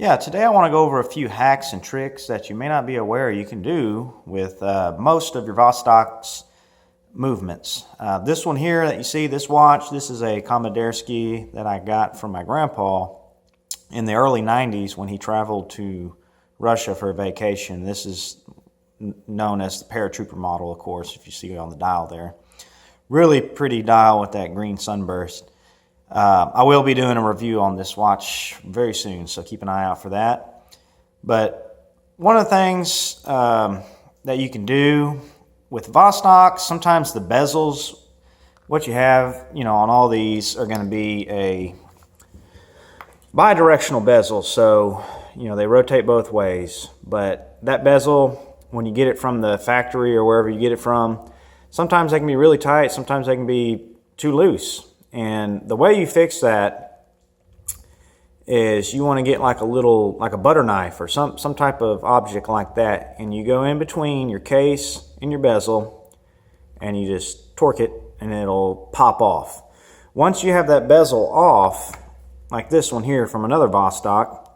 Yeah, today I want to go over a few hacks and tricks that you may not be aware you can do with most of your Vostok's movements. This one here that you see, this watch, this is a Komandirskie that I got from my grandpa in the early 90s when he traveled to Russia for a vacation. This is known as the paratrooper model, of course, if you see it on the dial there. Really pretty dial with that green sunburst. I will be doing a review on this watch very soon, so keep an eye out for that. But one of the things that you can do with Vostok, sometimes the bezels, what you have, on all these are going to be a bidirectional bezel, so they rotate both ways. But that bezel, when you get it from the factory or wherever you get it from, sometimes they can be really tight, sometimes they can be too loose. And the way you fix that is you want to get like a butter knife or some type of object like that, and you go in between your case and your bezel and you just torque it and it'll pop off. Once you have that bezel off, like this one here from another Vostok,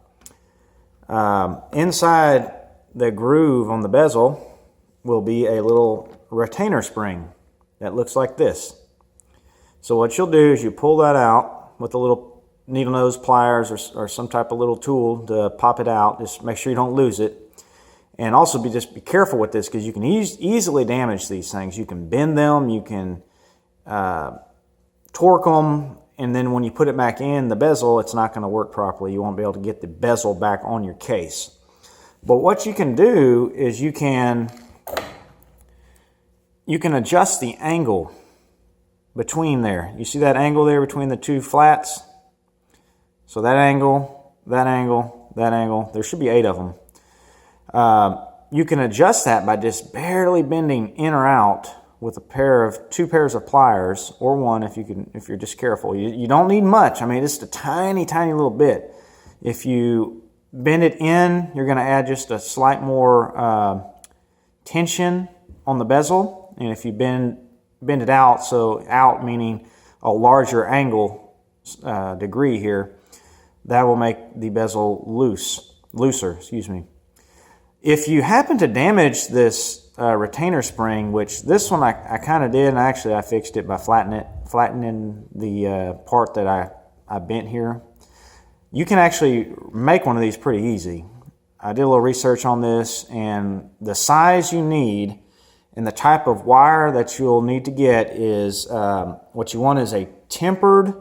inside the groove on the bezel will be a little retainer spring that looks like this. So what you'll do is you pull that out with a little needle nose pliers or some type of little tool to pop it out. Just make sure you don't lose it. And also just be careful with this, because you can easily damage these things. You can bend them, you can torque them, and then when you put it back in the bezel, it's not going to work properly. You won't be able to get the bezel back on your case. But what you can do is you can adjust the angle between there. You see that angle there between the two flats? So that angle, that angle, that angle, there should be 8 of them. You can adjust that by just barely bending in or out with two pairs of pliers, or one if you're just careful. You don't need much. I mean, just a tiny, tiny little bit. If you bend it in, you're going to add just a slight more tension on the bezel. And if you bend it out, so out meaning a larger angle degree here, that will make the bezel looser. If you happen to damage this retainer spring, which this one I kind of did, and I fixed it by flattening the part that I bent here. You can actually make one of these pretty easy. I did a little research on this, and the size you need and the type of wire that you'll need to get is, what you want is a tempered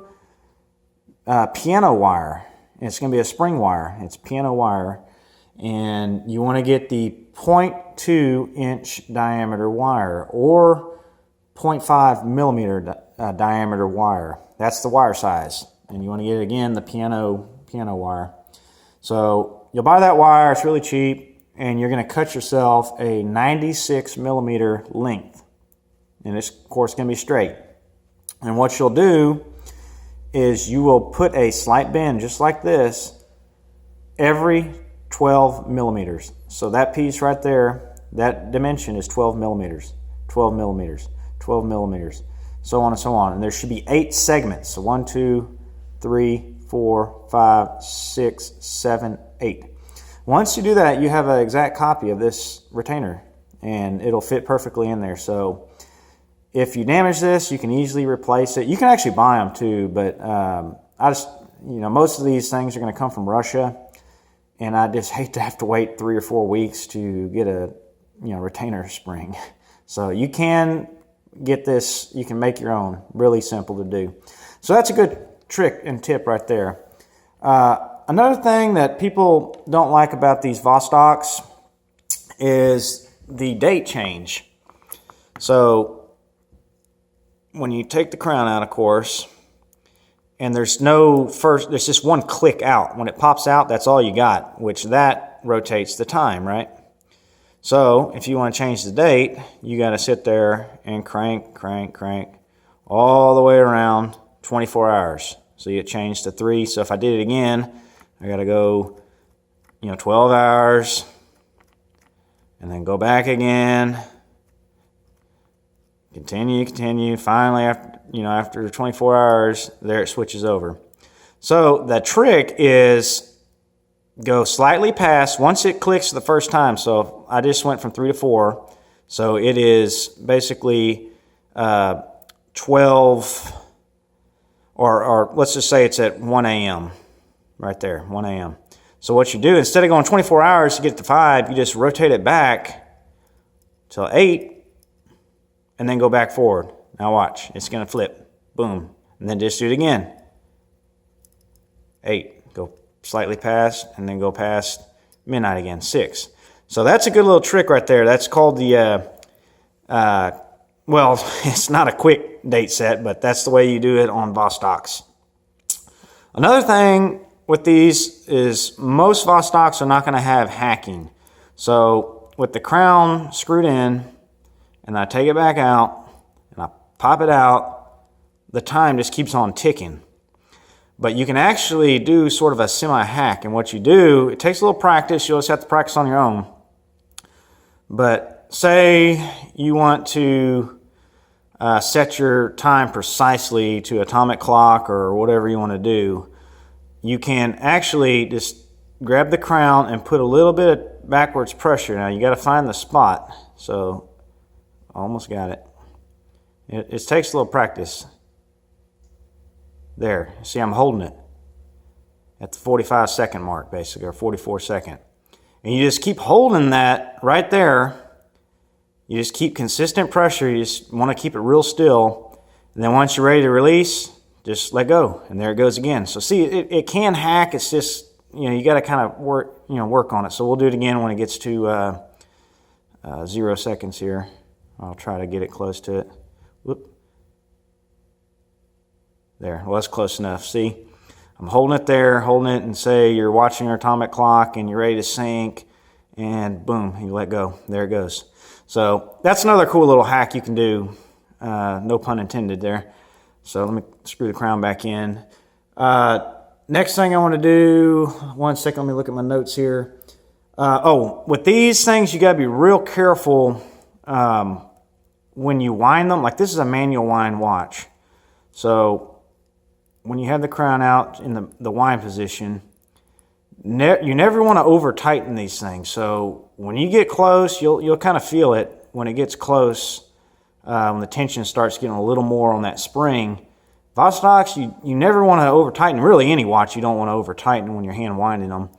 piano wire. And it's going to be a spring wire. It's piano wire. And you want to get the 0.2 inch diameter wire or 0.5 millimeter diameter wire. That's the wire size. And you want to get, again, the piano wire. So you'll buy that wire. It's really cheap. And you're going to cut yourself a 96 millimeter length. And it's, of course, going to be straight. And what you'll do is you will put a slight bend, just like this, every 12 millimeters. So that piece right there, that dimension is 12 millimeters, 12 millimeters, 12 millimeters, so on and so on. And there should be 8 segments. So 1, 2, 3, 4, 5, 6, 7, 8. Once you do that, you have an exact copy of this retainer, and it'll fit perfectly in there. So if you damage this, you can easily replace it. You can actually buy them too, but most of these things are going to come from Russia, and I just hate to have to wait 3 or 4 weeks to get a retainer spring. So you can get this, you can make your own, really simple to do. So that's a good trick and tip right there. Another thing that people don't like about these Vostoks is the date change. So when you take the crown out, of course, and there's just one click out. When it pops out, that's all you got, which that rotates the time, right? So if you want to change the date, you got to sit there and crank all the way around 24 hours. So you change to 3. So if I did it again, I got to go, 12 hours, and then go back again, continue. Finally, after 24 hours, there it switches over. So the trick is go slightly past, once it clicks the first time, so I just went from 3 to 4, so it is basically 12, or let's just say it's at 1 a.m., right there, 1 a.m. So what you do, instead of going 24 hours to get to 5, you just rotate it back till 8, and then go back forward. Now watch, it's going to flip, boom, and then just do it again. 8, go slightly past, and then go past midnight again, 6. So that's a good little trick right there. That's called the, well, it's not a quick date set, but that's the way you do it on Vostoks. Another thing with these is most Vostoks are not going to have hacking. So with the crown screwed in, and I take it back out, and I pop it out, the time just keeps on ticking. But you can actually do sort of a semi-hack, and what you do, it takes a little practice, you'll just have to practice on your own. But say you want to set your time precisely to atomic clock or whatever you want to do, you can actually just grab the crown and put a little bit of backwards pressure. Now you got to find the spot. So almost got it. It takes a little practice. There, see, I'm holding it at the 45-second mark, basically, or 44-second. And you just keep holding that right there. You just keep consistent pressure. You just want to keep it real still. And then once you're ready to release, just let go. And there it goes again. So see, it can hack. It's just, you got to kind of work on it. So we'll do it again when it gets to 0 seconds here. I'll try to get it close to it. Whoop. There, well, that's close enough. See, I'm holding it there, holding it, and say you're watching your atomic clock and you're ready to sync, and boom, you let go. There it goes. So that's another cool little hack you can do. No pun intended there. So let me screw the crown back in. Next thing I want to do, one second, let me look at my notes here. With these things, you got to be real careful when you wind them. Like this is a manual wind watch. So when you have the crown out in the wind position, you never want to over tighten these things. So when you get close, you'll kind of feel it when it gets close, when the tension starts getting a little more on that spring. Vostoks, you never want to over tighten. Really, any watch you don't want to over tighten when you're hand winding them.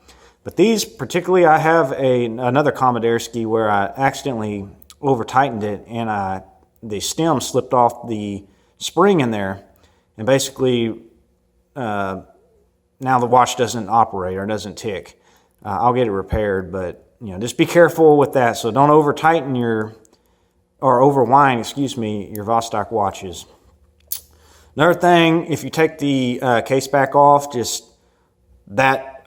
But these particularly, I have another Komandirskie where I accidentally over tightened it, and the stem slipped off the spring in there, and basically now the watch doesn't operate or doesn't tick. I'll get it repaired, but just be careful with that. So don't over tighten or over wind, your Vostok watches. Another thing, if you take the case back off, just that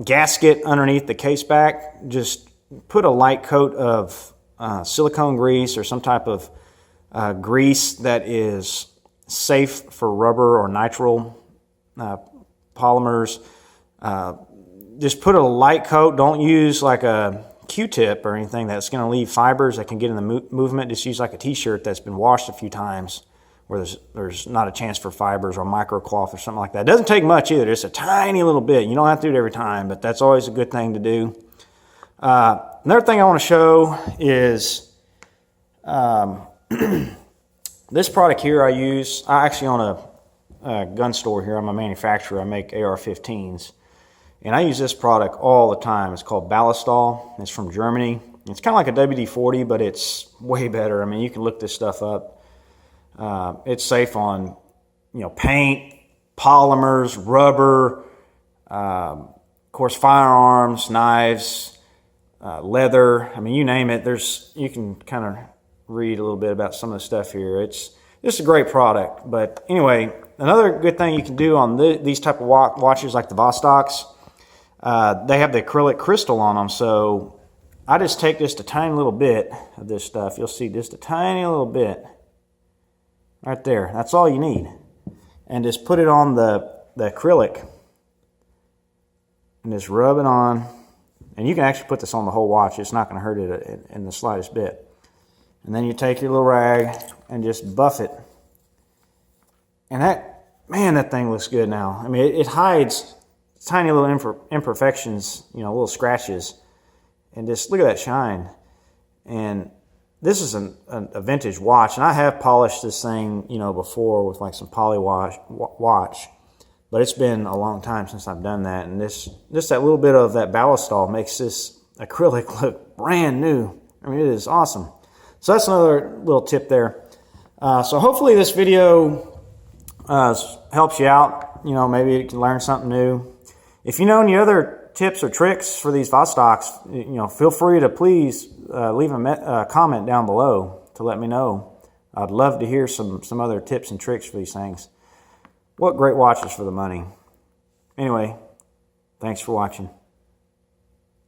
gasket underneath the case back, just put a light coat of silicone grease or some type of grease that is safe for rubber or nitrile polymers. Just put a light coat. Don't use like a Q-tip or anything that's going to leave fibers that can get in the movement. Just use like a t-shirt that's been washed a few times where there's not a chance for fibers, or microcloth or something like that. It doesn't take much either, just a tiny little bit. You don't have to do it every time, but that's always a good thing to do. Another thing I want to show is this product here I use. I actually own a gun store here. I'm a manufacturer. I make AR-15s. And I use this product all the time. It's called Ballistol. It's from Germany. It's kind of like a WD-40, but it's way better. I mean, you can look this stuff up. It's safe on, paint, polymers, rubber, of course, firearms, knives, leather. I mean, you name it. You can kind of read a little bit about some of the stuff here. It's just a great product. But anyway, another good thing you can do on these type of watches like the Vostoks, they have the acrylic crystal on them. So I just take just a tiny little bit of this stuff. You'll see just a tiny little bit right there. That's all you need. And just put it on the acrylic and just rub it on. And you can actually put this on the whole watch. It's not going to hurt it in the slightest bit. And then you take your little rag and just buff it. And that thing looks good now. I mean, it hides tiny little imperfections, you know, little scratches. And just look at that shine. And this is a vintage watch, and I have polished this thing, you know, before with like some poly watch, but it's been a long time since I've done that. And just that little bit of that ballistol makes this acrylic look brand new. I mean, it is awesome. So that's another little tip there. So hopefully this video helps you out. You know, maybe you can learn something new. If you know any other tips or tricks for these Vostoks, you know, feel free to please leave a comment down below to let me know. I'd love to hear some other tips and tricks for these things. What great watches for the money. Anyway, thanks for watching.